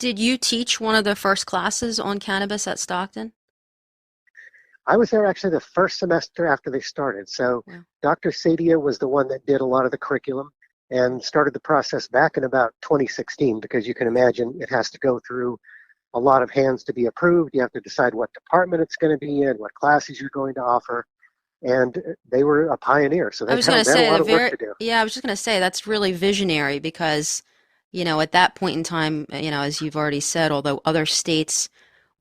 Did you teach one of the first classes on cannabis at Stockton? I was there actually the first semester after they started. So Wow. Dr. Sadia was the one that did a lot of the curriculum and started the process back in about 2016 because you can imagine it has to go through a lot of hands to be approved. You have to decide what department it's going to be in, what classes you're going to offer, and they were a pioneer. So I they was had, going to they had a say lot of work to do. yeah, I was just going to say that's really visionary because, at that point in time, as you've already said, although other states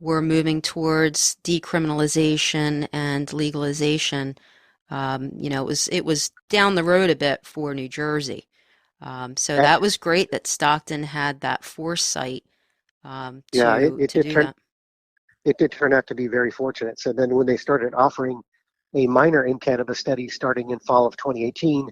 were moving towards decriminalization and legalization, it was down the road a bit for New Jersey. So That, that was great that Stockton had that foresight yeah, it, to it did do turn that. it did turn out to be very fortunate. So then when they started offering a minor in cannabis studies starting in fall of 2018,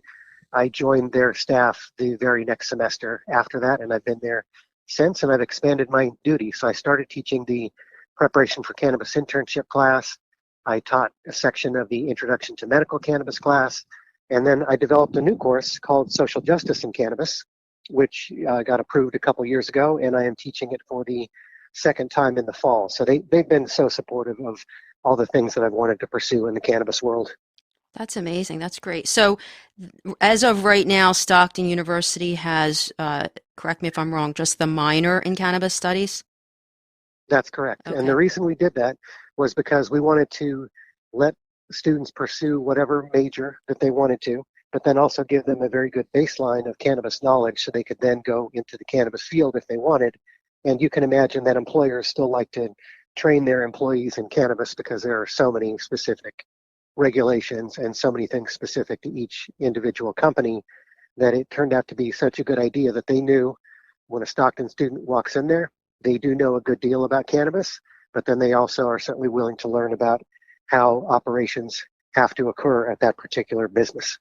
I joined their staff the very next semester after that, and I've been there since, and I've expanded my duty. So I started teaching the preparation for cannabis internship class. I taught a section of the introduction to medical cannabis class, and then I developed a new course called social justice in cannabis, which got approved a couple years ago, and I am teaching it for the second time in the fall. So they've been so supportive of all the things that I've wanted to pursue in the cannabis world. That's amazing. That's great. So, as of right now, Stockton University has, correct me if I'm wrong, just the minor in cannabis studies? That's correct. And the Okay. reason we did that was because we wanted to let students pursue whatever major that they wanted to, but then also give them a very good baseline of cannabis knowledge so they could then go into the cannabis field if they wanted. And you can imagine that employers still like to train their employees in cannabis because there are so many specific regulations and so many things specific to each individual company that it turned out to be such a good idea that they knew when a Stockton student walks in there, they do know a good deal about cannabis, but then they also are certainly willing to learn about how operations have to occur at that particular business.